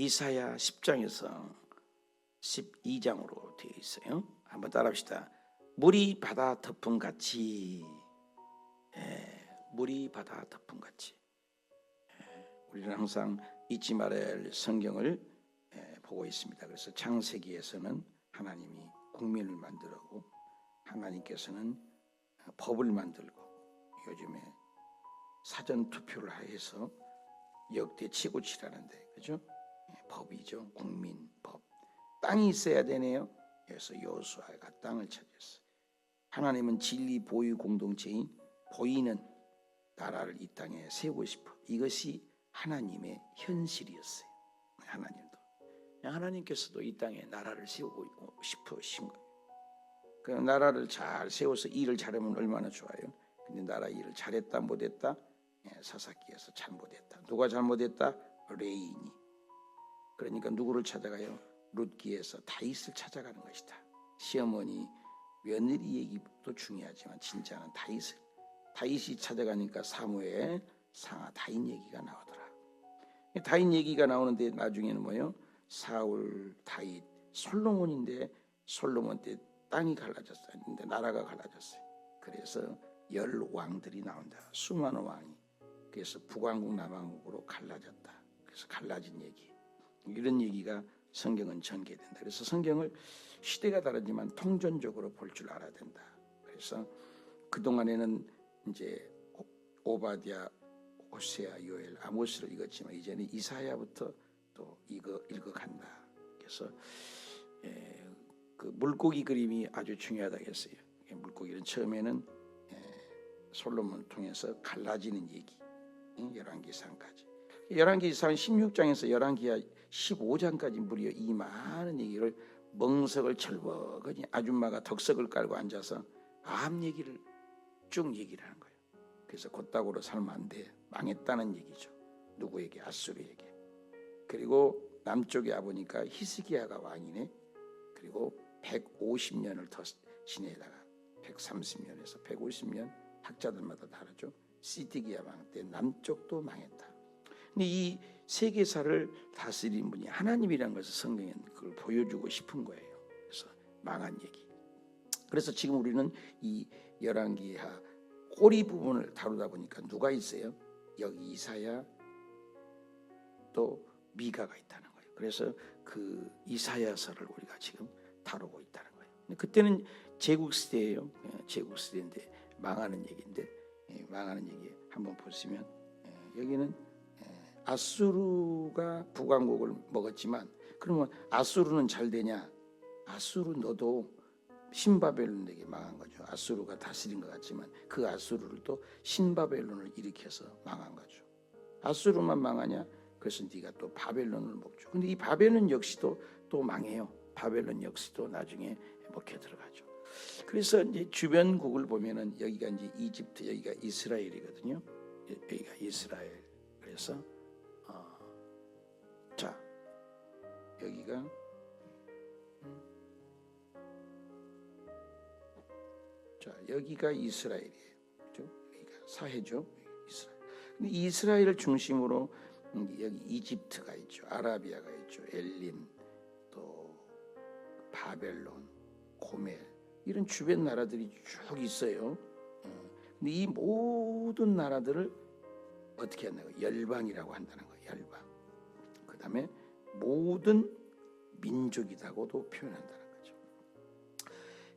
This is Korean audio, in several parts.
이사야 10장에서 12장으로 되어 있어요. 한번 따라합시다. 물이 바다 덮음같이, 물이 바다 덮음같이. 우리는 항상 잊지 말아야 할 성경을 보고 있습니다. 그래서 창세기에서는 하나님이 국민을 만들고 하나님께서는 법을 만들고 요즘에 사전 투표를 해서 역대 최고치라는데, 그죠? 법이죠. 국민 법. 땅이 있어야 되네요. 그래서 여호수아가 땅을 차지했어요. 하나님은 진리 보유 공동체인 보이는 나라를 이 땅에 세우고 싶어. 이것이 하나님의 현실이었어요. 하나님께서도 이 땅에 나라를 세우고 싶으신 거예요. 그 나라를 잘 세워서 일을 잘하면 얼마나 좋아요. 근데 나라 일을 잘했다 못했다? 사사기에서 잘못했다. 누가 잘못했다? 레인이. 그러니까 누구를 찾아가요? 룻기에서 다윗을 찾아가는 것이다. 시어머니 며느리 얘기도 중요하지만 진짜는 다윗이 찾아가니까 사무엘 상하 다윗 얘기가 나오더라. 다윗 얘기가 나오는데 나중에는 뭐예요? 사울, 다윗, 솔로몬인데 솔로몬 때 땅이 갈라졌어요. 근데 나라가 갈라졌어요. 그래서 10왕들이 나온다. 수많은 왕이. 그래서 북왕국 남왕국으로 갈라졌다. 그래서 갈라진 얘기. 이런 얘기가 성경은 전개된다. 그래서 성경을 시대가 다르지만 통전적으로 볼 줄 알아야 된다. 그래서 그동안에는 이제 오바댜, 호세아, 요엘, 아모스를 읽었지만 이제는 이사야부터 또 읽어간다. 그래서 그 물고기 그림이 아주 중요하다고 했어요. 물고기는 처음에는 솔로몬을 통해서 갈라지는 얘기, 열왕기상까지. 열왕기상 16장에서 열왕기하 15장까지 무려 이 많은 얘기를 멍석을 철벅하니 아줌마가 덕석을 깔고 앉아서 암 얘기를 쭉 얘기를 하는 거예요. 그래서 곧다구로 살면 안 돼. 망했다는 얘기죠. 누구에게? 아수르에게. 그리고 남쪽에 와보니까 히스기야가 왕이네. 그리고 150년을 더 지내다가 130년에서 150년 학자들마다 다르죠. 시디기야 왕 때 남쪽도 망했다. 근데 이 세계사를 다스리는 분이 하나님이라는 것을 성경에 그걸 보여주고 싶은 거예요. 그래서 망한 얘기. 그래서 지금 우리는 이 열왕기하 꼬리 부분을 다루다 보니까 누가 있어요? 여기 이사야 또 미가가 있다는 거예요. 그래서 그 이사야서를 우리가 지금 다루고 있다는 거예요. 그때는 제국 시대예요. 제국 시대인데 망하는 얘기인데, 망하는 얘기 한번 보시면 여기는 아수르가 북왕국을 먹었지만, 그러면 아수르는 잘 되냐? 아수르 너도 신바벨론에게 망한 거죠. 아수르가 다스린 것 같지만 그 아수르를 또 신바벨론을 일으켜서 망한 거죠. 아수르만 망하냐? 그래서 네가 또 바벨론을 먹죠. 근데 이 바벨론 역시도 또 망해요. 바벨론 역시도 나중에 먹혀 들어가죠. 그래서 이제 주변국을 보면은 여기가 이제 이집트, 여기가 이스라엘이거든요. 여기가 이스라엘. 그래서 자, 여기가 여기가 이스라엘이에요. 그렇죠? 여기가 사해죠. 이스라엘. 근데 이스라엘을 중심으로 여기 이집트가 있죠. 아라비아가 있죠. 엘림, 또 바벨론, 고멜, 이런 주변 나라들이 쭉 있어요. 근데 이 모든 나라들을 어떻게 한다고? 열방이라고 한다는 거예요. 열방. 그 다음에 모든 민족이라고도 표현한다는 거죠.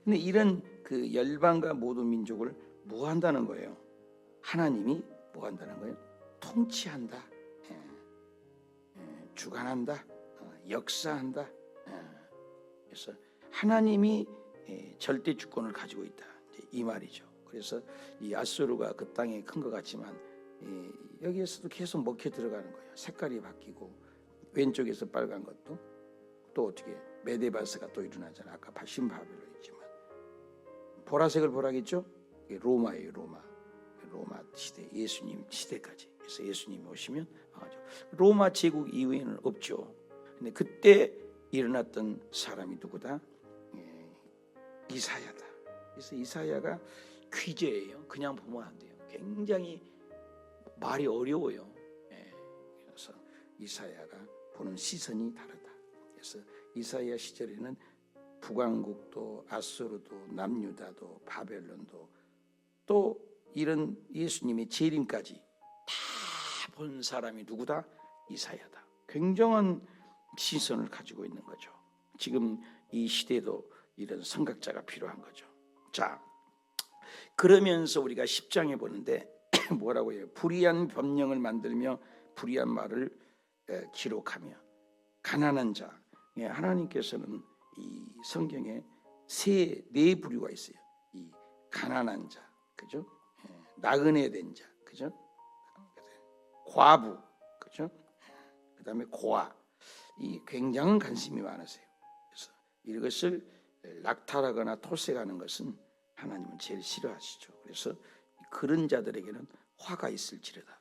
근데 이런 그 열방과 모든 민족을 뭐 한다는 거예요? 하나님이 뭐 한다는 거예요? 통치한다. 주관한다. 역사한다. 그래서 하나님이 절대 주권을 가지고 있다. 이 말이죠. 그래서 이 아수르가 그 땅에 큰 것 같지만 여기에서도 계속 먹혀 들어가는 거예요. 색깔이 바뀌고 왼쪽에서 빨간 것도 또 어떻게 메데바스가 또 일어나잖아요. 아까 신바벨론 있지만 보라색을 보라겠죠? 로마예요. 로마 시대, 예수님 시대까지. 그래서 예수님이 오시면 로마 제국 이후에는 없죠. 근데 그때 일어났던 사람이 누구다? 이사야다. 그래서 이사야가 퀴즈예요. 그냥 보면 안 돼요. 굉장히 말이 어려워요. 그래서 이사야가 보는 시선이 다르다. 그래서 이사야 시절에는 북왕국도 아수르도 남유다도 바벨론도 또 이런 예수님의 재림까지 다 본 사람이 누구다? 이사야다. 굉장한 시선을 가지고 있는 거죠. 지금 이 시대에도 이런 선각자가 필요한 거죠. 자, 그러면서 우리가 10장에 보는데 뭐라고 해요? 불의한 변명을 만들며 불의한 말을 기록하며 가난한 자. 하나님께서는 이 성경에 네 부류가 있어요. 이 가난한 자, 그죠? 나그네 된 자, 그죠? 과부, 그죠? 그다음에 고아. 이 굉장한 관심이 많으세요. 그래서 이것을 낙탈하거나 토색하는 것은 하나님은 제일 싫어하시죠. 그래서 그런 자들에게는 화가 있을지로다.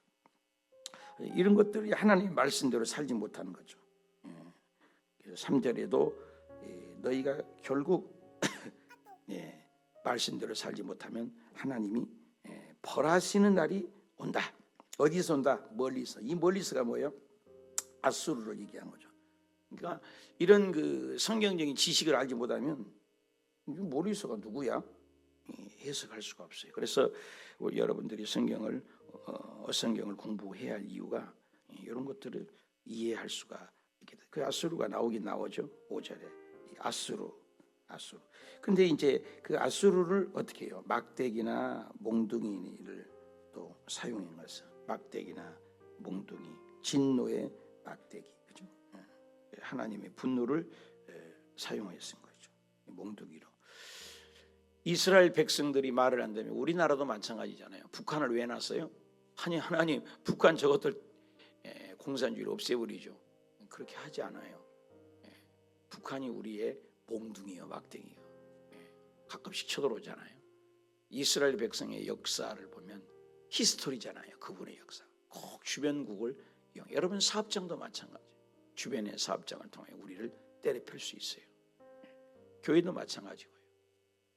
이런 것들이 하나님의 말씀대로 살지 못하는 거죠. 3절에도 너희가 결국 말씀대로 살지 못하면 하나님이 벌하시는 날이 온다. 어디서 온다? 멀리서. 이 멀리서가 뭐예요? 아수르를 얘기한 거죠. 그러니까 이런 그 성경적인 지식을 알지 못하면 멀리서가 누구야? 해석할 수가 없어요. 그래서 우리 여러분들이 성경을 공부해야 할 이유가 이런 것들을 이해할 수가 있게 돼. 그 아수르가 나오긴 나오죠. 5절에 아수르. 근데 이제 그 아수르를 어떻게 해요? 막대기나 몽둥이를 또 사용한 것은 막대기나 몽둥이, 진노의 막대기, 그죠? 하나님의 분노를 사용했은 거죠. 몽둥이로. 이스라엘 백성들이 말을 한다면 우리나라도 마찬가지잖아요. 북한을 왜 놨어요? 아니 하나님 북한 저것들 공산주의를 없애버리죠. 그렇게 하지 않아요. 북한이 우리의 몽둥이요 막대기요. 가끔씩 쳐들어오잖아요. 이스라엘 백성의 역사를 보면 히스토리잖아요. 그분의 역사. 꼭 주변국을 이용. 여러분 사업장도 마찬가지. 주변의 사업장을 통해 우리를 때려펼 수 있어요. 교회도 마찬가지고요.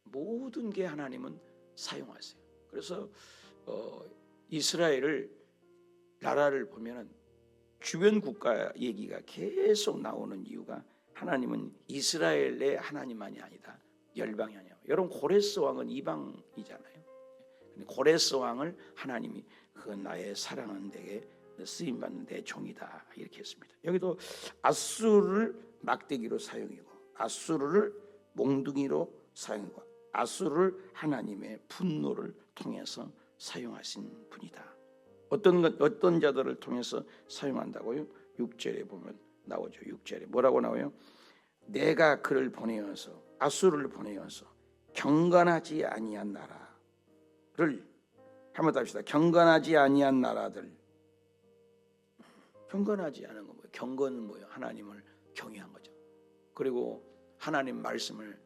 모든 게 하나님은 사용하세요. 그래서 이스라엘을 나라를 보면은 주변 국가 얘기가 계속 나오는 이유가 하나님은 이스라엘의 하나님만이 아니다. 열방이 아니에요. 여러분 고레스 왕은 이방이잖아요. 고레스 왕을 하나님이 그 나의 사랑하는 데에 쓰임받는 내 종이다 이렇게 했습니다. 여기도 아수르를 막대기로 사용이고 아수르를 몽둥이로 사용이고 아수르를 하나님의 분노를 통해서 사용하신 분이다. 어떤 자들을 통해서 사용한다고요? 6절에 보면 나오죠. 6절에 뭐라고 나와요? 내가 그를 보내어서 아수르를 보내어서 경건하지 아니한 나라를 한번 더 합시다. 경건하지 아니한 나라들. 경건하지 않은 건 뭐예요? 경건은 뭐예요? 하나님을 경외한 거죠. 그리고 하나님 말씀을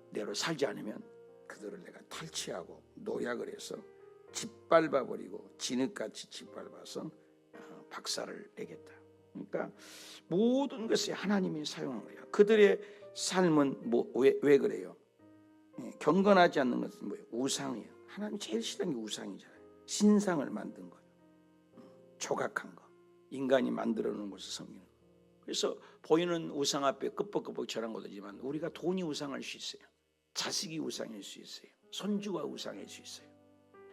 내로 살지 않으면 그들을 내가 탈취하고 노약을 해서 짓밟아버리고 진흙같이 짓밟아서 박살을 내겠다. 그러니까 모든 것이 하나님이 사용한 거예요. 그들의 삶은 왜 그래요? 경건하지 않는 것은 뭐예요? 우상이에요. 하나님 제일 싫은 게 우상이잖아요. 신상을 만든 거예요. 조각한 거. 인간이 만들어 놓은 것을 섬기는 거. 그래서 보이는 우상 앞에 끄뻑끄뻑 절한 것이지만 우리가 돈이 우상할 수 있어요. 자식이 우상일 수 있어요. 손주가 우상일 수 있어요.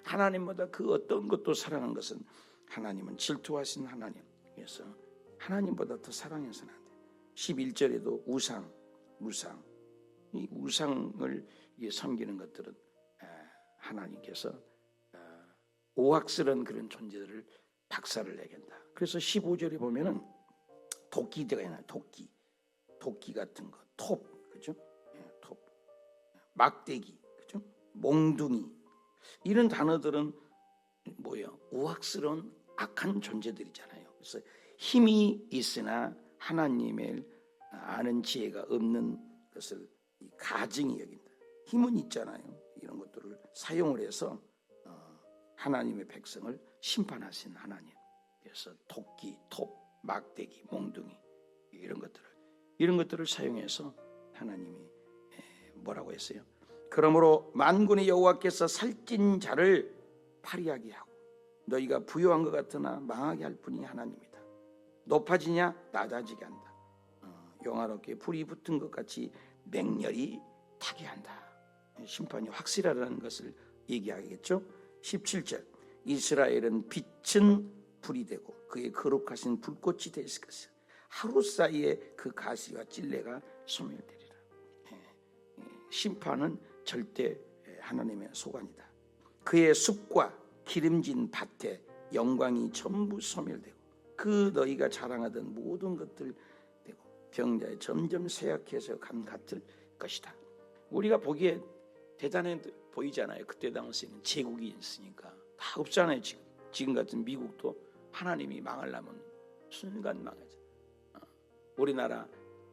하나님보다 그 어떤 것도 사랑한 것은 하나님은 질투하신 하나님. 그래서 하나님보다 더 사랑해서는 안 돼요. 11절에도 이 우상을 섬기는 것들은 하나님께서 오악스러운 그런 존재들을 박살을 내겠다. 그래서 15절에 보면은 도끼가 있나요? 도끼 같은 거, 톱, 그죠? 톱, 막대기, 그죠? 몽둥이 이런 단어들은 뭐예요? 우악스러운 악한 존재들이잖아요. 그래서 힘이 있으나 하나님의 아는 지혜가 없는 것을 가증히 여긴다. 힘은 있잖아요. 이런 것들을 사용을 해서 하나님의 백성을 심판하신 하나님. 그래서 도끼, 톱, 막대기, 몽둥이 이런 것들을 사용해서 하나님이 뭐라고 했어요? 그러므로 만군의 여호와께서 살찐 자를 파리하게 하고 너희가 부요한 것 같으나 망하게 할 분이 하나님이다. 높아지냐 낮아지게 한다. 영화롭게 불이 붙은 것 같이 맹렬히 타게 한다. 심판이 확실하다는 것을 얘기하겠죠. 17절 이스라엘은 빛은 불이 되고 그의 거룩하신 불꽃이 되실 것이다. 하루 사이에 그 가시와 찔레가 소멸되리라. 심판은 절대 하나님의 소관이다. 그의 숲과 기름진 밭에 영광이 전부 소멸되고 그 너희가 자랑하던 모든 것들 되고 병자에 점점 쇠약해서 감 같을 것이다. 우리가 보기에 대단해 보이잖아요. 그때 당시에는 제국이 있으니까 다 없잖아요. 지금 같은 미국도 하나님이 망하려면 순간 망하죠. 우리나라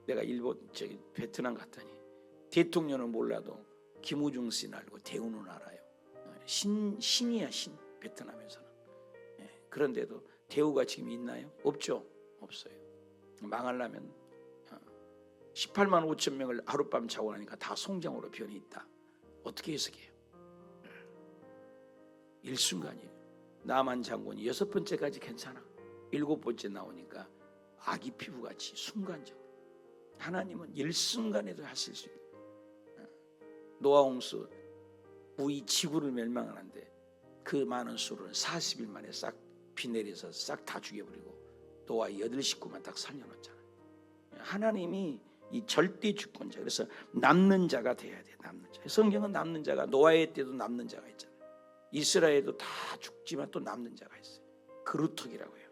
내가 일본 베트남 갔더니 대통령은 몰라도 김우중 씨는 알고 대우는 알아요. 신이야 신. 베트남에서는. 그런데도 대우가 지금 있나요? 없죠. 없어요. 망하려면 18만 5천 명을 하룻밤 자고 나니까 다 송장으로 변이 있다. 어떻게 해석해요? 일순간이에요. 남한 장군이 6번째까지 괜찮아. 7번째 나오니까 아기 피부같이 순간적으로. 하나님은 일순간에도 하실 수 있는. 노아 홍수 우이 지구를 멸망하는데 그 많은 수를 40일 만에 싹 비 내려서 싹 다 죽여버리고 노아 8식구만 딱 살려놓잖아요. 하나님이 이 절대 주권자. 그래서 남는 자가 돼야 돼. 남는 자. 성경은 남는 자가 노아의 때도 남는 자가 있잖아요. 이스라엘도 다 죽지만 또 남는 자가 있어요. 그루터기라고 해요.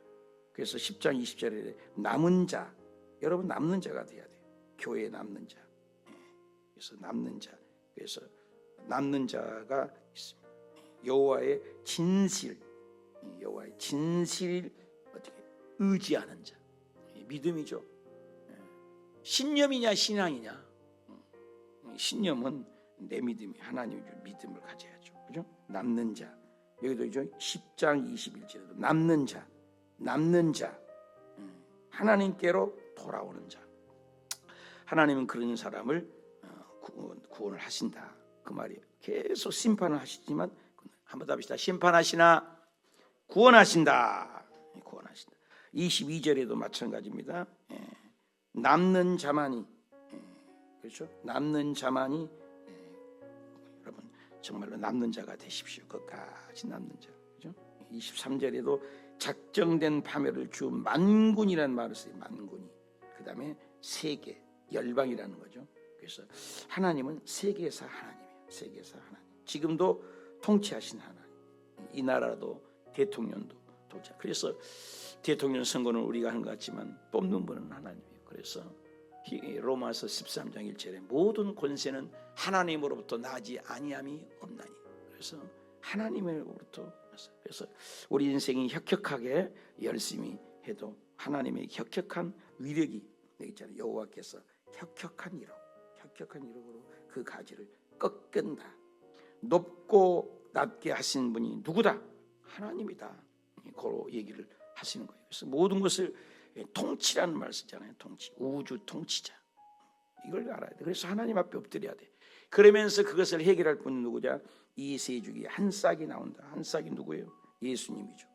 그래서 10장 20절에 남은 자. 여러분 남는 자가 돼야 돼요. 교회에 남는 자. 그래서 남는 자. 그래서 남는 자가 있습니다. 여호와의 진실, 여호와의 진실을 어떻게 의지하는 자, 믿음이죠. 신념이냐 신앙이냐? 신념은 내 믿음이 하나님의 믿음을 가져야죠. 그죠? 남는 자. 여기도 있죠. 10장 21절에도 남는 자, 하나님께로 돌아오는 자. 하나님은 그런 사람을 구원을 하신다. 그 말이에요. 계속 심판을 하시지만 한번 답시다. 심판하시나 구원하신다. 구원하신다. 22절에도 마찬가지입니다. 남는 자만이, 그렇죠? 남는 자만이, 여러분 정말로 남는 자가 되십시오. 끝까지 남는 자. 그렇죠? 23절에도 작정된 파멸을 주 만군이라는 말을 써요. 만군이. 그 다음에 세계, 열방이라는 거죠. 그래서 하나님은 세계사 하나님이에요. 세계사 하나님. 지금도 통치하신 하나님. 이 나라도 대통령도 통치. 그래서 대통령 선거는 우리가 하는 것 같지만 뽑는 분은 하나님이에요. 그래서 로마서 13장 1절에 모든 권세는 하나님으로부터 나지 아니함이 없나니. 그래서 하나님으로부터. 그래서 우리 인생이 혁혁하게 열심히 해도 하나님의 혁혁한 위력이 있잖아요. 여호와께서 혁혁한 이력으로 그 가지를 꺾은다. 높고 낮게 하신 분이 누구다? 하나님이다. 그런 얘기를 하시는 거예요. 그래서 모든 것을 통치라는 말을 쓰잖아요. 통치, 우주 통치자. 이걸 알아야 돼. 그래서 하나님 앞에 엎드려야 돼. 그러면서 그것을 해결할 분은 누구냐? 이세 줄기 한 싹이 나온다. 한 싹이 누구예요? 예수님이죠.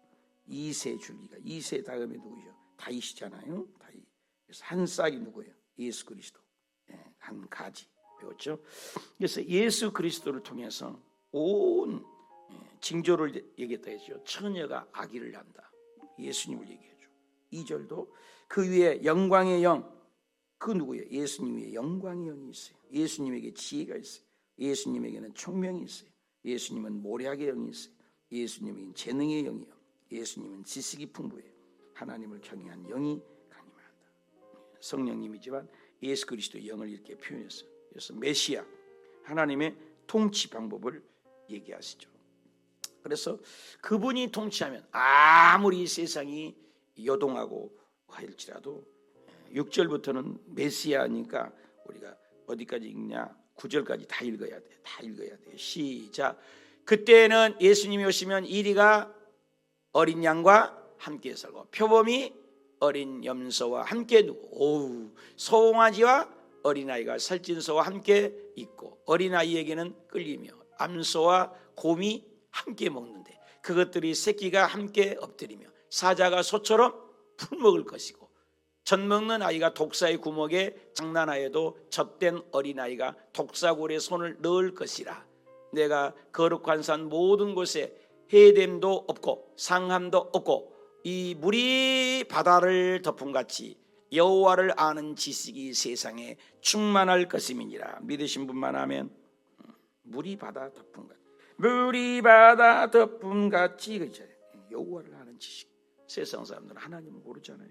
이세 줄기가 이세 다음에 누구죠? 다윗이잖아요. 다윗. 그래서 한 싹이 누구예요? 예수 그리스도. 한 가지 배웠죠. 그래서 예수 그리스도를 통해서 온 징조를 얘기했다 했죠. 처녀가 아기를 낳는다. 예수님을 얘기해줘. 2절도 그 위에 영광의 영, 그 누구예요? 예수님 위에 영광의 영이 있어요. 예수님에게 지혜가 있어요. 예수님에게는 총명이 있어요. 예수님은 모략의 영이 있어요. 예수님은 재능의 영이요. 예수님은 지식이 풍부해요. 하나님을 경외한 영이 가님한다. 성령님이지만 예수 그리스도의 영을 이렇게 표현했어요. 그래서 메시아, 하나님의 통치 방법을 얘기하시죠. 그래서 그분이 통치하면 아무리 세상이 요동하고 할지라도 6절부터는 메시아니까 우리가 어디까지 읽냐? 9절까지 다 읽어야 돼. 다 읽어야 돼. 시작. 그때는 예수님이 오시면 이리가 어린 양과 함께 살고 표범이 어린 염소와 함께 누고 소홍아지와 어린아이가 살찐소와 함께 있고 어린아이에게는 끌리며 암소와 곰이 함께 먹는데 그것들이 새끼가 함께 엎드리며 사자가 소처럼 풀먹을 것이고, 젖 먹는 아이가 독사의 구멍에 장난하여도 젖된 어린아이가 독사골에 손을 넣을 것이라. 내가 거룩한 산 모든 곳에 해됨도 없고 상함도 없고 이 물이 바다를 덮음같이 여호와를 아는 지식이 세상에 충만할 것임이니라. 믿으신 분만 하면 물이 바다 덮음같이, 물이 바다 덮음같이, 그렇죠? 여호와를 아는 지식. 세상 사람들은 하나님을 모르잖아요.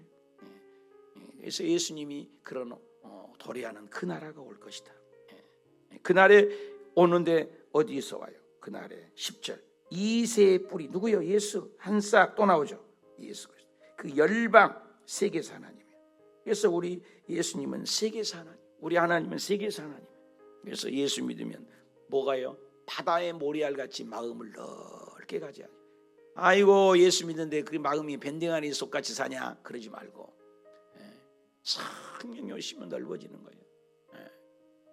그래서 예수님이 그런 도래하는 그 나라가 올 것이다. 그날에 오는데 어디서 와요? 그날에 10절 이새의 뿌리 누구요? 예수. 한 싹 또 나오죠. 예수 그리스도. 그 열방 세계사 하나님이에요. 그래서 우리 예수님은 세계사 하나님, 우리 하나님은 세계사 하나님. 그래서 예수 믿으면 뭐가요? 바다의 모래알같이 마음을 넓게 가져야 돼. 아이고 예수 믿는데 그 마음이 밴댕아리 속같이 사냐? 그러지 말고 성령 열심히 넓어지는 거예요.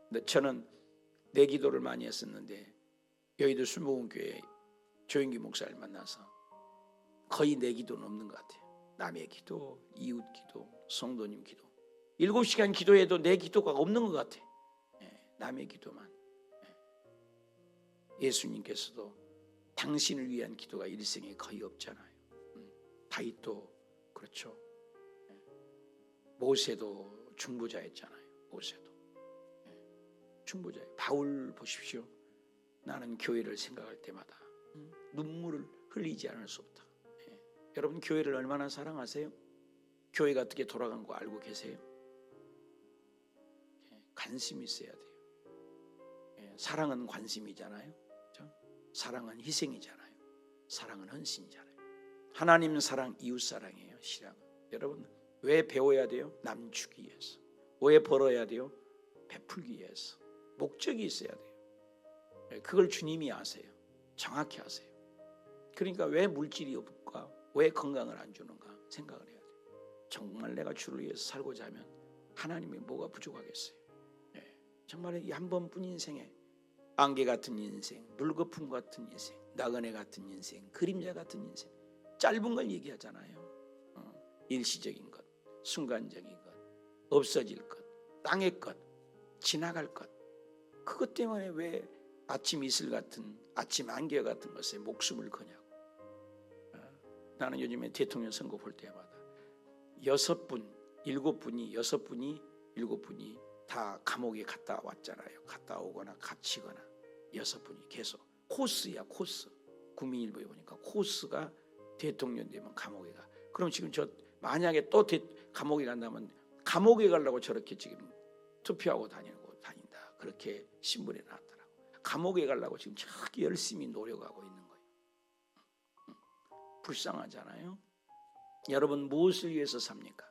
근데 저는 내 기도를 많이 했었는데 여의도 순복음교회 조영기 목사를 만나서 거의 내 기도는 없는 것 같아요. 남의 기도, 이웃 기도, 성도님 기도, 7시간 기도해도 내 기도가 없는 것 같아. 남의 기도만. 예수님께서도 당신을 위한 기도가 일생에 거의 없잖아요. 다윗도 그렇죠. 모세도 중보자였잖아요. 모세도 중보자예요. 바울 보십시오. 나는 교회를 생각할 때마다 눈물을 흘리지 않을 수 없다. 여러분 교회를 얼마나 사랑하세요? 교회가 어떻게 돌아간 거 알고 계세요? 관심이 있어야 돼요. 사랑은 관심이잖아요. 그렇죠? 사랑은 희생이잖아요. 사랑은 헌신이잖아요. 하나님 사랑, 이웃 사랑이에요. 신앙은. 여러분 왜 배워야 돼요? 남주기 위해서. 왜 벌어야 돼요? 베풀기 위해서. 목적이 있어야 돼요. 그걸 주님이 아세요. 정확히 아세요. 그러니까 왜 물질이 없을까? 왜 건강을 안 주는가 생각을 해야 돼요. 정말 내가 주를 위해서 살고자 하면 하나님이 뭐가 부족하겠어요? 정말 이 한 번뿐 인생에 안개 같은 인생, 물거품 같은 인생, 나그네 같은 인생, 그림자 같은 인생, 짧은 걸 얘기하잖아요. 일시적인 것, 순간적인 것, 없어질 것, 땅의 것, 지나갈 것. 그것 때문에 왜 아침 이슬 같은, 아침 안개 같은 것에 목숨을 거냐고. 나는 요즘에 대통령 선거 볼 때마다 6분, 7분이 다 감옥에 갔다 왔잖아요. 갔다 오거나 갇히거나 6분이 계속 코스야, 코스. 국민일보에 보니까 코스가 대통령 되면 감옥에 가. 그럼 지금 저 만약에 또 감옥에 간다면 감옥에 가려고 저렇게 지금 투표하고 다닌다. 그렇게 신문에 나왔더라고. 감옥에 가려고 지금 저렇게 열심히 노력하고 있는 거예요. 불쌍하잖아요. 여러분 무엇을 위해서 삽니까?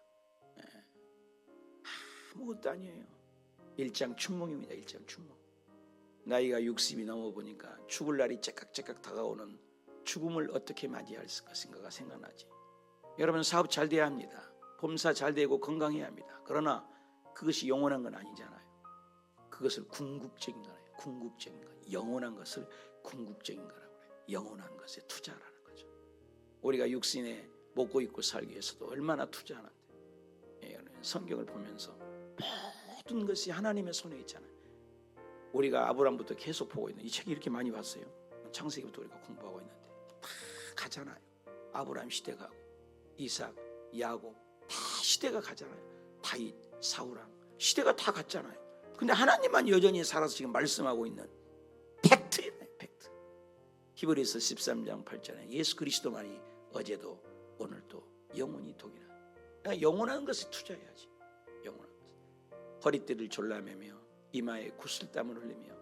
아무것도 아니에요. 일장춘몽입니다. 일장춘몽. 나이가 60이 넘어보니까 죽을 날이 째깍째깍 다가오는 죽음을 어떻게 맞이할 것인가가 생각나지. 여러분 사업 잘 돼야 합니다. 범사 잘 되고 건강해야 합니다. 그러나 그것이 영원한 건 아니잖아요. 그것을 궁극적인 거예요. 궁극적인 거. 영원한 것을 궁극적인 거라고 해요. 영원한 것에 투자라는 거죠. 우리가 육신에 먹고 입고 살기 위해서도 얼마나 투자하는데. 성경을 보면서 모든 것이 하나님의 손에 있잖아요. 우리가 아브라함부터 계속 보고 있는 이 책이 이렇게 많이 봤어요. 창세기부터 우리가 공부하고 있는데 다 가잖아요. 아브라함 시대 가고 이삭, 야곱 다 시대가 가잖아요. 다윗, 사울왕 시대가 다 갔잖아요. 근데 하나님만 여전히 살아서 지금 말씀하고 있는 팩트예요. 팩트. 히브리서 13장 8절에 예수 그리스도만이 어제도 오늘도 영원히 독이라. 그러니까 영원한 것에 투자해야지. 영원한 것. 허리띠를 졸라매며 이마에 구슬땀을 흘리며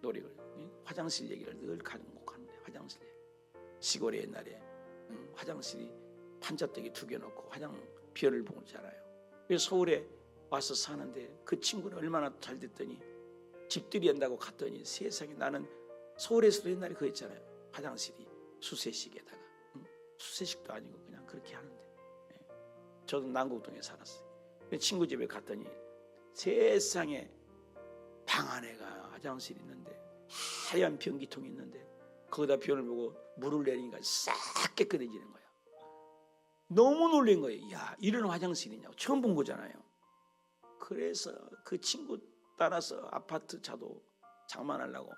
노력을, 화장실 얘기를 늘 간곡하는데 화장실 얘기. 시골에 옛날에 화장실이 판자떼기 2개 놓고 비어를 보잖아요. 그래서 서울에 와서 사는데 그 친구는 얼마나 잘 됐더니 집들이 한다고 갔더니 세상에 나는 서울에서도 옛날에 그거 있잖아요. 화장실이 수세식에다가 수세식도 아니고 그냥 그렇게 하는데 저도 남곡동에 살았어요. 친구 집에 갔더니 세상에 방 안에가 화장실이 있는데 하얀 변기통이 있는데 거기다 변을 보고 물을 내리니까 싹 깨끗해지는 거야. 너무 놀란 거예요. 야, 이런 화장실이냐고. 처음 본 거잖아요. 그래서 그 친구 따라서 아파트 차도 장만하려고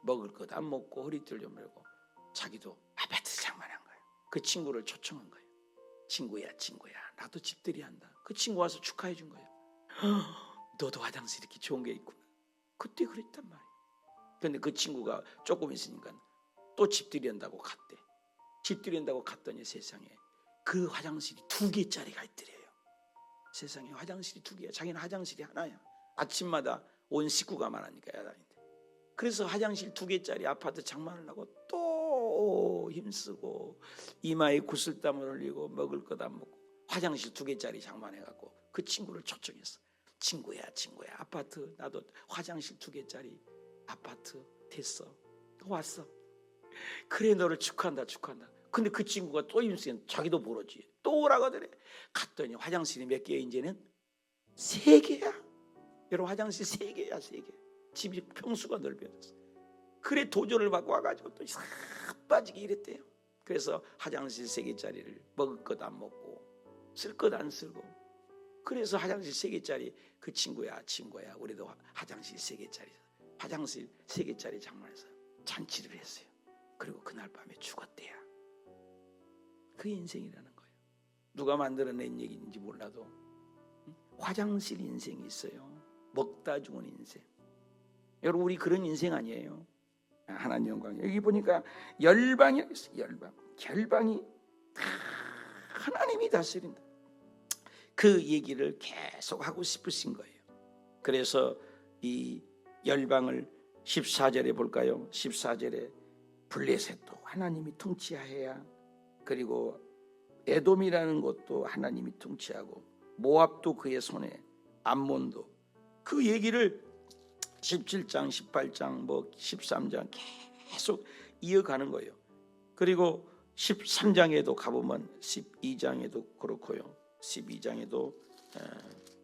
먹을 것 안 먹고 허리띠를 좀 메고 자기도 아파트 장만한 거예요. 그 친구를 초청한 거예요. 친구야 나도 집들이 한다. 그 친구 와서 축하해 준 거예요. 너도 화장실 이렇게 좋은 게 있구나. 그때 그랬단 말이에요. 근데 그 친구가 조금 있으니까 또 집들이 한다고 갔대. 집들이 한다고 갔더니 세상에 그 화장실이 2개짜리가 있더래요. 세상에 화장실이 2개야. 자기는 화장실이 하나야. 아침마다 온 식구가 많으니까 야단인데. 그래서 화장실 2개짜리 아파트 장만하려고 또 힘쓰고 이마에 구슬땀을 흘리고 먹을 것 안 먹고 화장실 2개짜리 장만해갖고 그 친구를 초청했어. 친구야 아파트 나도 화장실 2개짜리 아파트 됐어. 왔어. 그래 너를 축하한다. 근데 그 친구가 또 힘쓰면 자기도 모르지. 또 오라고 하더래. 갔더니 화장실이 몇 개야 이제는? 3개야. 여러분 화장실 3개야 3개. 집이 평수가 넓어졌어. 그래 도전을 받고 와가지고 또 싹 빠지게 이랬대요. 그래서 화장실 3개짜리를 먹을 것 안 먹고 쓸 것 안 쓰고 그래서 화장실 3개짜리 그 친구야 우리도 화장실 3개짜리 화장실 3개짜리 장만해서 잔치를 했어요. 그리고 그날 밤에 죽었대요. 그 인생이라는 거예요. 누가 만들어낸 얘기인지 몰라도 화장실 인생이 있어요. 먹다 죽은 인생. 여러분 우리 그런 인생 아니에요. 하나님 영광. 여기 보니까 열방이 있어요. 결방이 다 하나님이 다스린다. 그 얘기를 계속 하고 싶으신 거예요. 그래서 이 열방을 14절에 볼까요? 14절에 블레셋도 하나님이 통치하여야, 그리고 에돔이라는 것도 하나님이 통치하고 모압도 그의 손에, 암몬도. 그 얘기를 17장 18장 13장 계속 이어가는 거예요. 그리고 13장에도 가보면 12장에도 그렇고요. 12장에도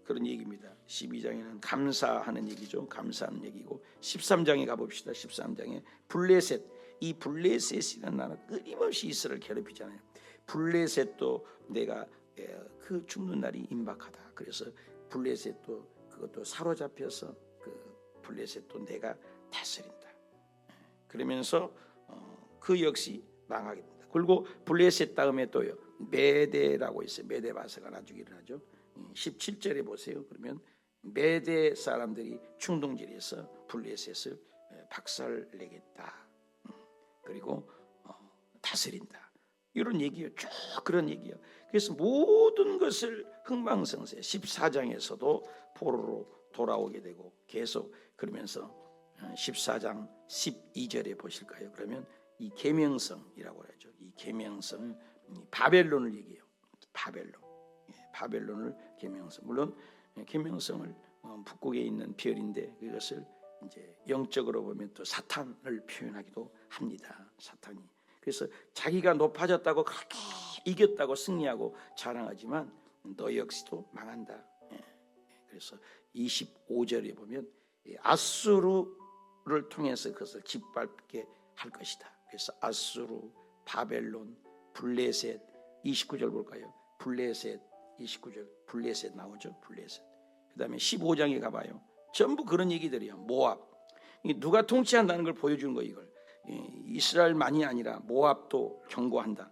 그런 얘기입니다. 12장에는 감사하는 얘기죠. 감사하는 얘기고 13장에 가봅시다. 13장에 블레셋, 이 블레셋이라는 나라 끊임없이 이스라엘을 괴롭히잖아요. 블레셋도 내가 그 죽는 날이 임박하다. 그래서 블레셋도 그것도 사로잡혀서 그 블레셋도 내가 다스린다. 그러면서 그 역시 망하게 된다. 그리고 블레셋 다음에 또요 메대라고 있어요. 메대 바사가 나중에 일어나죠. 17절에 보세요. 그러면 메대 사람들이 충동질해서 블레셋을 박살내겠다. 그리고 다스린다. 이런 얘기요. 쭉 그런 얘기요. 그래서 모든 것을 흥망성쇠 14장에서도 포로로 돌아오게 되고 계속 그러면서 14장 12절에 보실까요? 그러면 이 계명성이라고 하죠. 이 계명성은 바벨론을 얘기해요. 바벨론을 계명성. 물론 계명성을 북극에 있는 별인데 그것을 이제 영적으로 보면 또 사탄을 표현하기도 합니다. 사탄이. 그래서 자기가 높아졌다고 그렇게 이겼다고 승리하고 자랑하지만 너 역시도 망한다. 그래서 25절에 보면 아수르를 통해서 그것을 짓밟게 할 것이다. 그래서 아수르, 바벨론, 블레셋. 29절 볼까요? 블레셋 29절 블레셋 나오죠. 블레셋. 그 다음에 15장에 가봐요. 전부 그런 얘기들이에요. 모압. 누가 통치한다는 걸 보여주는 거예요. 이걸. 이스라엘만이 아니라 모압도 경고한다.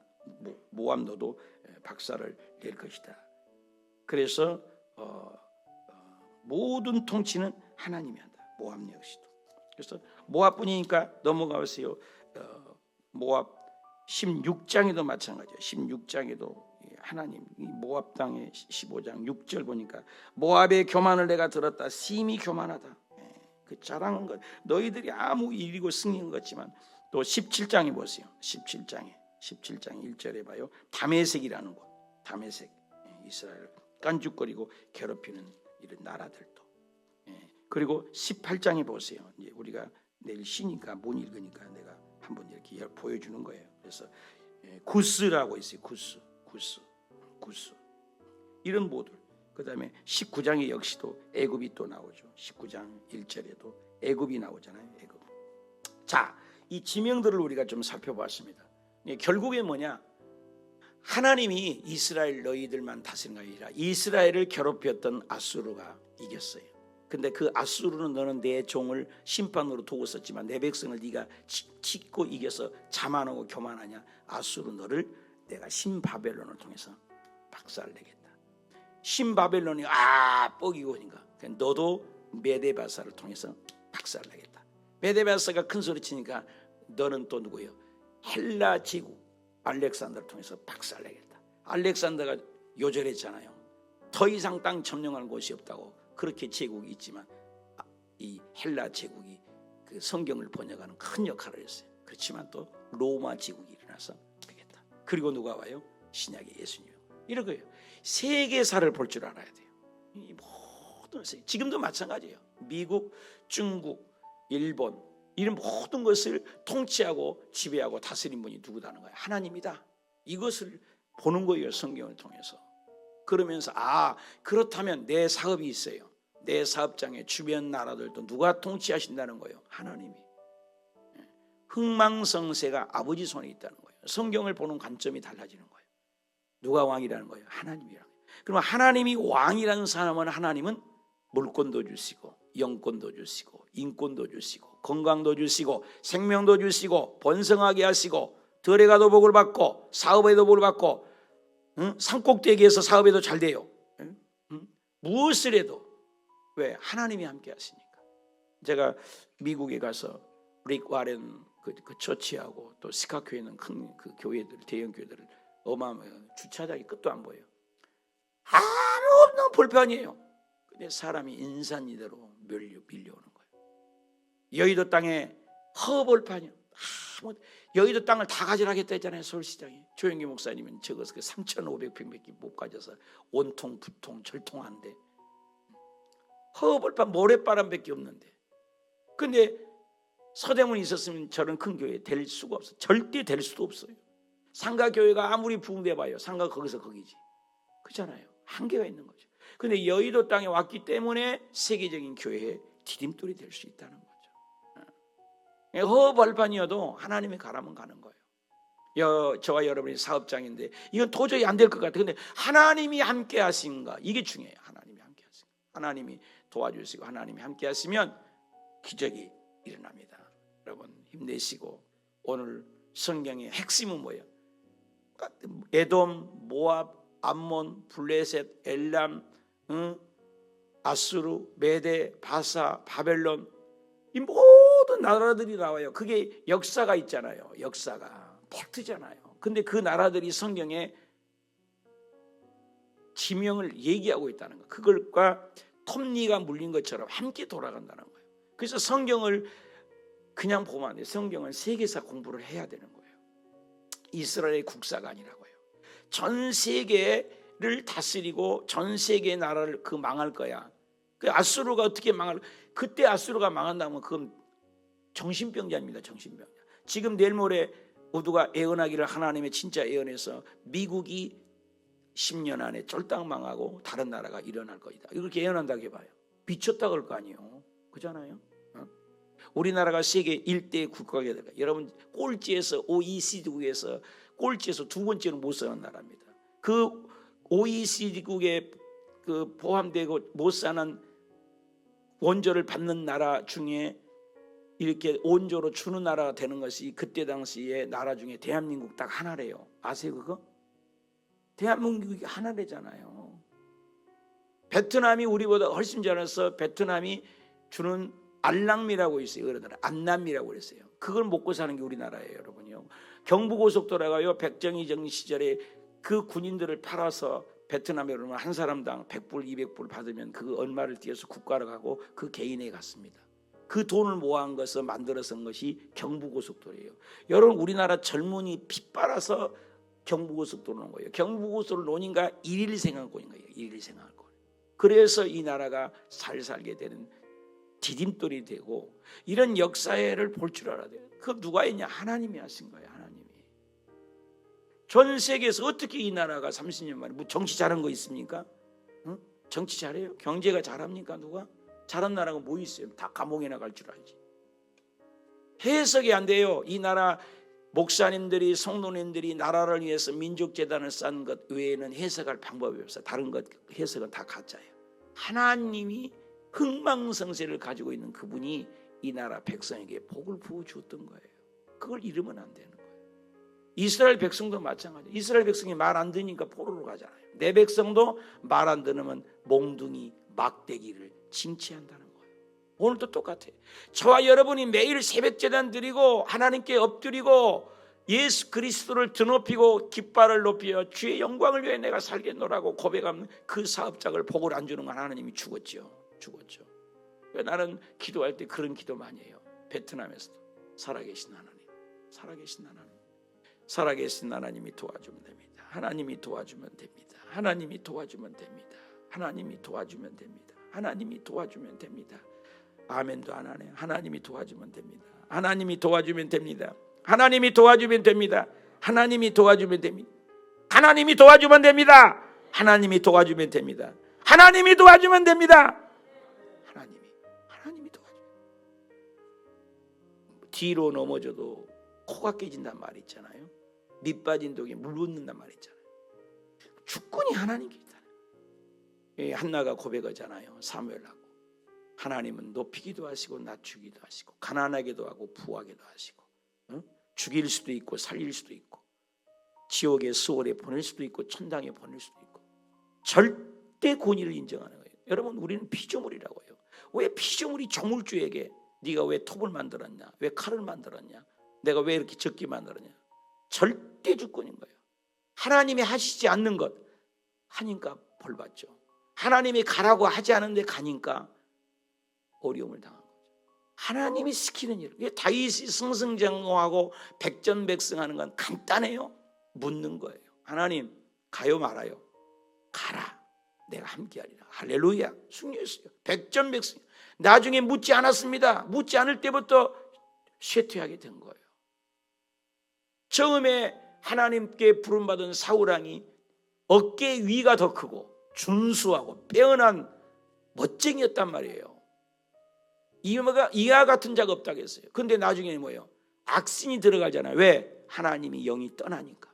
모압 너도 박살을 낼 것이다. 그래서 모든 통치는 하나님이 한다. 모압 역시도. 그래서 모압뿐이니까 넘어가보세요. 모압 16장에도 마찬가지예요. 16장에도 하나님, 모압 땅의 15장 6절 보니까 모압의 교만을 내가 들었다. 심히 교만하다. 그 자랑한 것 너희들이 아무 일이고 승리한 것 같지만 또 17장에 보세요. 17장 1절에 봐요. 다메섹이라는 곳. 다메섹. 이스라엘 깐죽거리고 괴롭히는 이런 나라들도. 그리고 18장에 보세요. 이제 우리가 내일 쉬니까 못 읽으니까 내가 한번 이렇게 보여주는 거예요. 그래서 구스라고 있어요. 구스. 이런 모들. 그 다음에 19장에 역시도 애굽이 또 나오죠. 19장 1절에도 애굽이 나오잖아요. 애굽. 자, 이 지명들을 우리가 좀 살펴봤습니다. 결국에 뭐냐? 하나님이 이스라엘 너희들만 다스린 게 아니라 이스라엘을 괴롭혔던 아수르가 이겼어요. 근데 그 아수르는 너는 내 종을 심판으로 두고 썼지만 내 백성을 네가 짓고 이겨서 자만하고 교만하냐? 아수르 너를 내가 신바벨론을 통해서 박살내겠다. 신바벨론이 뻑이고 오니까 너도 메데바사를 통해서 박살내겠다. 메데바사가 큰 소리 치니까 너는 또 누구예요? 헬라 제국 알렉산더를 통해서 박살내겠다. 알렉산더가 요절했잖아요. 더 이상 땅 점령할 곳이 없다고. 그렇게 제국이 있지만 이 헬라 제국이 그 성경을 번역하는 큰 역할을 했어요. 그렇지만 또 로마 제국이 일어나서 되겠다. 그리고 누가 와요? 신약의 예수님. 이런 거예요. 세계사를 볼 줄 알아야 돼요. 이 모든 세계, 지금도 마찬가지예요. 미국, 중국, 일본 이런 모든 것을 통치하고 지배하고 다스린 분이 누구다는 거예요? 하나님이다. 이것을 보는 거예요. 성경을 통해서. 그러면서 그렇다면 내 사업이 있어요. 내 사업장에 주변 나라들도 누가 통치하신다는 거예요? 하나님이. 흥망성쇠가 아버지 손에 있다는 거예요. 성경을 보는 관점이 달라지는 거예요. 누가 왕이라는 거예요? 하나님이라는 거예요. 그러면 하나님이 왕이라는 사람은 하나님은 물권도 주시고 영권도 주시고 인권도 주시고 건강도 주시고 생명도 주시고 번성하게 하시고 들에 가도 복을 받고 사업에도 복을 받고 산꼭대기에서 사업에도 잘 돼요. 무엇을 해도 왜? 하나님이 함께 하시니까. 제가 미국에 가서 릭 와렌 그 처치하고 또 시카고에 있는 큰 그 교회들, 대형 교회들을 어마어마해요. 주차장이 끝도 안 보여요. 아무것도 불편이에요. 근데 사람이 인산이대로 밀려오는 거예요. 여의도 땅에 허벌판이요. 여의도 땅을 다 가져가겠다 했잖아요. 서울시장이. 조영기 목사님은 적어서 3,500평밖에 못 가져서 온통 부통 절통한데 허벌판 모래바람밖에 없는데. 근데 서대문이 있었으면 저런 큰 교회 될 수가 없어요. 절대 될 수도 없어요. 상가교회가 아무리 부흥돼봐요. 상가 거기서 거기지. 그렇잖아요. 한계가 있는 거죠. 근데 여의도 땅에 왔기 때문에 세계적인 교회의 디딤돌이 될 수 있다는 거죠. 허벌판이어도 하나님이 가라면 가는 거예요. 저와 여러분이 사업장인데 이건 도저히 안 될 것 같아요. 근데 하나님이 함께 하신가? 이게 중요해요. 하나님이 함께 하신가? 하나님이 도와주시고 하나님이 함께 하시면 기적이 일어납니다. 여러분 힘내시고 오늘 성경의 핵심은 뭐예요? 에돔, 모압, 암몬, 블레셋, 엘람, 아수르, 메데, 바사, 바벨론 이 모든 나라들이 나와요. 그게 역사가 있잖아요. 역사가 팩트잖아요. 근데 그 나라들이 성경에 지명을 얘기하고 있다는 거. 그걸과 톱니가 물린 것처럼 함께 돌아간다는 거예요. 그래서 성경을 그냥 보면 안 돼요. 성경은 세계사 공부를 해야 되는 거예요. 이스라엘의 국사가 아니라고요. 전 세계를 다스리고 전 세계의 나라를 망할 거야. 그 아수르가 어떻게 망할? 그때 아수르가 망한다면 그건 정신병자입니다. 정신병자. 지금 내일 모레 모두가 예언하기를 하나님의 진짜 예언해서 미국이 10년 안에 쫄딱 망하고 다른 나라가 일어날 거이다. 이렇게 예언한다고 해봐요. 미쳤다 그럴 거 아니에요. 그잖아요. 우리나라가 세계 1대 국가가 될까? 여러분 꼴찌에서 OECD국에서 꼴찌에서 두 번째로 못 사는 나라입니다. 그 OECD국에 그 포함되고 못 사는 원조를 받는 나라 중에 이렇게 원조로 주는 나라가 되는 것이 그때 당시에 나라 중에 대한민국 딱 하나래요. 아세요 그거? 대한민국이 하나래잖아요. 베트남이 우리보다 훨씬 잘해서 베트남이 주는 알랑미라고 있어요. 그러더라. 안남미라고 그랬어요. 그걸 먹고 사는 게 우리나라예요, 여러분요. 경부고속도로가요. 백정희정 시절에 그 군인들을 팔아서 베트남에 오면 한 사람당 100불, 200불 받으면 그 얼마를 띄어서 국가로 가고 그 개인에 갔습니다. 그 돈을 모아한 것을 만들어서 한 것이 경부고속도로예요. 여러분 우리나라 젊은이 피 빨아서 경부고속도로 놓은 거예요. 경부고속도로 놓으니까 일일 생활권인 거예요. 일일 생활권. 그래서 이 나라가 잘 살게 되는 디딤돌이 되고 이런 역사를 볼 줄 알아야 돼요. 그 누가 했냐? 하나님이 하신 거예요. 하나님이. 전 세계에서 어떻게 이 나라가 30년 만에 뭐 정치 잘한 거 있습니까? 응? 정치 잘해요? 경제가 잘합니까? 누가? 잘한 나라가 뭐 있어요? 다 감옥에 나갈 줄 알지. 해석이 안 돼요. 이 나라 목사님들이 성도님들이 나라를 위해서 민족재단을 쌓은 것 외에는 해석할 방법이 없어요. 다른 것 해석은 다 가짜예요. 하나님이 흥망성쇠를 가지고 있는 그분이 이 나라 백성에게 복을 부어주었던 거예요. 그걸 잃으면 안 되는 거예요. 이스라엘 백성도 마찬가지예요. 이스라엘 백성이 말 안 듣으니까 포로로 가잖아요. 내 백성도 말 안 들으면 몽둥이 막대기를 징치한다는 거예요. 오늘도 똑같아요. 저와 여러분이 매일 새벽 제단 드리고 하나님께 엎드리고 예수 그리스도를 드높이고 깃발을 높여 주의 영광을 위해 내가 살겠노라고 고백하면 그 사업장을 복을 안 주는 건 하나님이 죽었죠. 나는 기도할 때 그런 기도 많이 해요. 베트남에서도 살아계신 하나님, 살아계신 하나님이 도와주면 됩니다. 하나님이 도와주면 됩니다. 하나님이 도와주면 됩니다. 하나님이 도와주면 됩니다. 하나님이 도와주면 됩니다. 아멘도 안 하네. 하나님이 도와주면 됩니다. 하나님이 도와주면 됩니다. 하나님이 도와주면 됩니다. 하나님이 도와주면 됩니다. 하나님이 도와주면 됩니다. 하나님이 도와주면 됩니다. 하나님이 도와주면 됩니다. 하나님이 도와주면 뒤로 넘어져도 코가 깨진단 말이 있잖아요. 밑 빠진 독에 물 붓는단 말이 있잖아요. 주권이 하나님께 있다는. 한나가 고백하잖아요. 사무엘하고 하나님은 높이기도 하시고 낮추기도 하시고 가난하게도 하고 부하게도 하시고 죽일 수도 있고 살릴 수도 있고 지옥의 수월에 보낼 수도 있고 천당에 보낼 수도 있고 절대 권위를 인정하는 거예요. 여러분 우리는 피조물이라고 해요. 왜 피조물이 조물주에게 네가 왜 톱을 만들었냐, 왜 칼을 만들었냐, 내가 왜 이렇게 적게 만들었냐. 절대 주권인 거예요. 하나님이 하시지 않는 것 하니까 벌 받죠. 하나님이 가라고 하지 않은데 가니까 어려움을 당한 거죠. 하나님이 시키는 일. 다윗이 승승장구하고 백전백승하는 건 간단해요. 묻는 거예요. 하나님 가요 말아요. 가라. 내가 함께하리라. 할렐루야. 승리했어요. 백전백승. 나중에 묻지 않았습니다. 묻지 않을 때부터 쇠퇴하게 된 거예요. 처음에 하나님께 부름받은 사울왕이 어깨 위가 더 크고 준수하고 빼어난 멋쟁이였단 말이에요. 이와 같은 자가 없다고 했어요. 근데 나중에 뭐예요? 악신이 들어가잖아요. 왜? 하나님이 영이 떠나니까.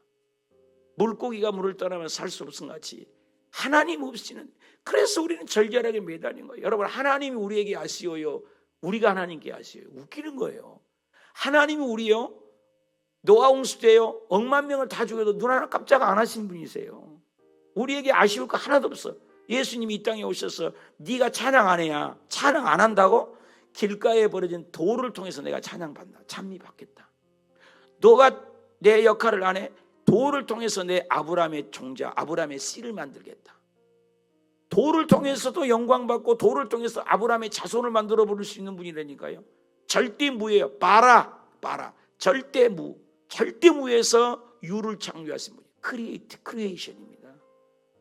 물고기가 물을 떠나면 살 수 없은 같이 하나님 없이는. 그래서 우리는 절절하게 매달린 거예요. 여러분 하나님이 우리에게 아시오요? 우리가 하나님께 아시오요? 웃기는 거예요. 하나님이 우리요? 노아 홍수 때요? 억만 명을 다 죽여도 눈 하나 깜짝 안 하신 분이세요. 우리에게 아쉬울 거 하나도 없어. 예수님이 이 땅에 오셔서 네가 찬양 안 해야 찬양 안 한다고? 길가에 버려진 돌을 통해서 내가 찬양받는다. 찬미 받겠다. 너가 내 역할을 안 해? 돌을 통해서 내 아브라함의 종자, 아브라함의 씨를 만들겠다. 돌을 통해서도 영광받고 돌을 통해서 아브라함의 자손을 만들어 버릴 수 있는 분이라니까요. 절대무예요. 바라. 절대무에서 유를 창조하신 분이 크리에이션입니다.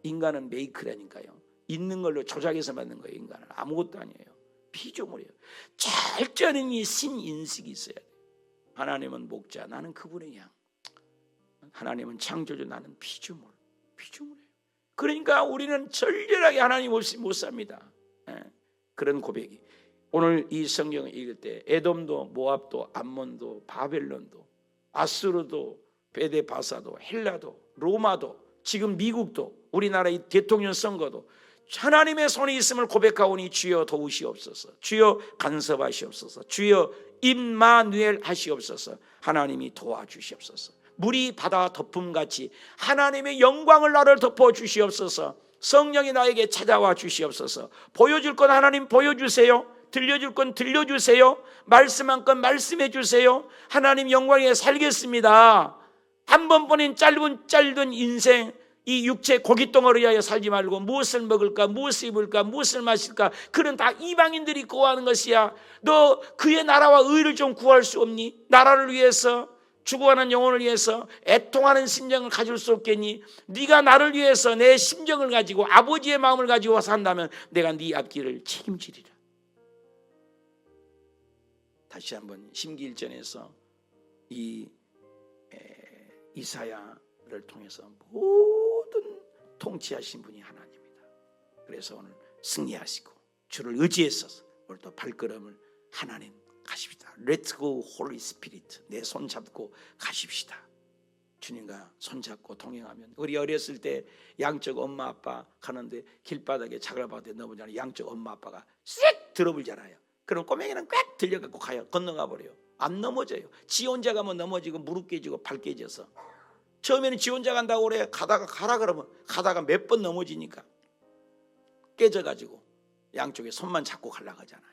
인간은 메이크라니까요. 있는 걸로 조작해서 만든 거예요. 인간은 아무것도 아니에요. 피조물이에요. 철저한 이 신인식이 있어야 돼요. 하나님은 목자, 나는 그분의 양. 하나님은 창조주, 나는 피조물이에요. 그러니까 우리는 절절하게 하나님 없이 못 삽니다. 그런 고백이 오늘 이 성경을 읽을 때 에돔도 모압도 암몬도 바벨론도 아수르도 베데바사도 헬라도 로마도 지금 미국도 우리나라 이 대통령 선거도 하나님의 손이 있음을 고백하오니 주여 도우시옵소서. 주여 간섭하시옵소서. 주여 임마누엘 하시옵소서. 하나님이 도와주시옵소서. 물이 바다 덮음같이 하나님의 영광을 나를 덮어주시옵소서. 성령이 나에게 찾아와 주시옵소서. 보여줄 건 하나님 보여주세요. 들려줄 건 들려주세요. 말씀한 건 말씀해 주세요. 하나님 영광 위에 살겠습니다. 한 번뿐인 짧은 인생, 이 육체 고깃덩어리에 살지 말고 무엇을 먹을까, 무엇을 입을까, 무엇을 마실까, 그런 다 이방인들이 구하는 것이야. 너 그의 나라와 의를 좀 구할 수 없니? 나라를 위해서, 죽어가는 영혼을 위해서 애통하는 심정을 가질 수 없겠니? 네가 나를 위해서 내 심정을 가지고 아버지의 마음을 가지고 산다면 내가 네 앞길을 책임지리라. 다시 한번 심기일전에서 이 이사야를 통해서 모든 통치하신 분이 하나님입니다. 그래서 오늘 승리하시고 주를 의지했어서 오늘도 발걸음을 하나님 가십시다. Let's go Holy Spirit. 내 손 잡고 가십시다. 주님과 손잡고 동행하면, 우리 어렸을 때 양쪽 엄마 아빠 가는데 길바닥에 자갈바닥에 넘어지면 양쪽 엄마 아빠가 쓱 들어불잖아요. 그럼 꼬맹이는 꽉 들려갖고 가요. 건너가 버려요. 안 넘어져요. 지 혼자 가면 넘어지고 무릎 깨지고 발 깨져서. 처음에는 지 혼자 간다고 그래. 가다가 가라 그러면 가다가 몇 번 넘어지니까 깨져가지고 양쪽에 손만 잡고 가려고 하잖아요.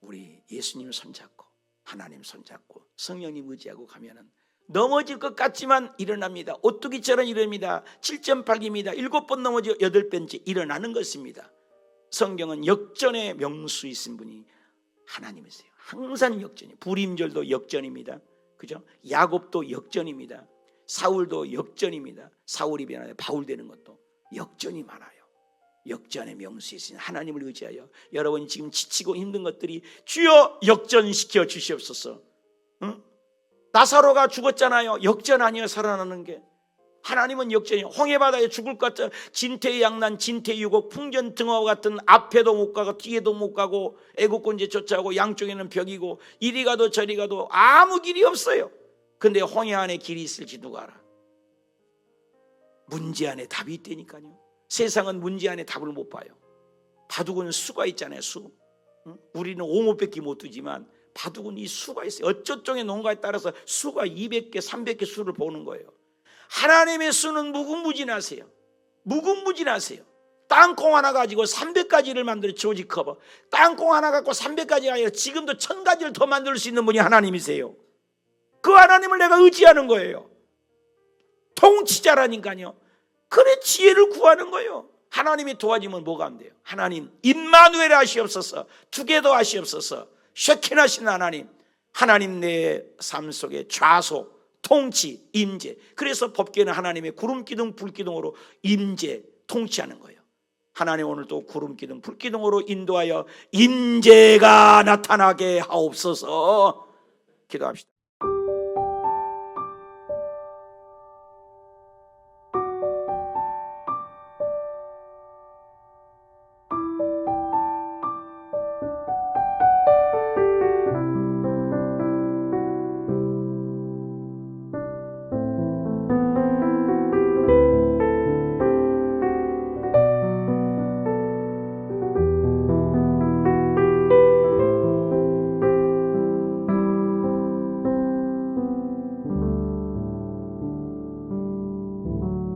우리 예수님 손잡고 하나님 손잡고 성령님 의지하고 가면은 넘어질 것 같지만 일어납니다. 오뚜기처럼 일어납니다. 7.8기입니다. 7번 넘어지고 8번째 일어나는 것입니다. 성경은 역전의 명수이신 분이 하나님이세요. 항상 역전이에요. 불임절도 역전입니다. 그죠? 야곱도 역전입니다. 사울도 역전입니다. 사울이 변하여 바울 되는 것도 역전이 많아요. 역전의 명수이신 하나님을 의지하여 여러분이 지금 지치고 힘든 것들이 주여 역전시켜 주시옵소서. 응? 나사로가 죽었잖아요. 역전 아니에요. 살아나는 게. 하나님은 역전이에요. 홍해바다에 죽을 것 같은 진퇴양난 진퇴유곡 풍전등화와 같은 앞에도 못 가고 뒤에도 못 가고 애국권제 쫓아오고 양쪽에는 벽이고 이리 가도 저리 가도 아무 길이 없어요. 근데 홍해 안에 길이 있을지 누가 알아? 문제 안에 답이 있다니까요. 세상은 문제 안에 답을 못 봐요. 바둑은 수가 있잖아요. 수. 응? 우리는 옹호밖에 못 두지만 바둑은 이 수가 있어요. 어쩌 쪽의 농가에 따라서 수가 200개 300개 수를 보는 거예요. 하나님의 수는 무궁무진하세요. 무궁무진하세요. 땅콩 하나 가지고 300가지를 만들어 조지 커버. 땅콩 하나 갖고 300가지가 아니라 지금도 1000가지를 더 만들 수 있는 분이 하나님이세요. 그 하나님을 내가 의지하는 거예요. 통치자라니까요. 그래 지혜를 구하는 거예요. 하나님이 도와주면 뭐가 안 돼요? 하나님 임마누엘 하시옵소서. 두 개 더 하시옵소서. 쉐킨하신 하나님. 하나님 내 삶 속에 좌소 통치, 임재. 그래서 법궤는 하나님의 구름기둥 불기둥으로 임재, 통치하는 거예요. 하나님 오늘도 구름기둥 불기둥으로 인도하여 임재가 나타나게 하옵소서. 기도합시다.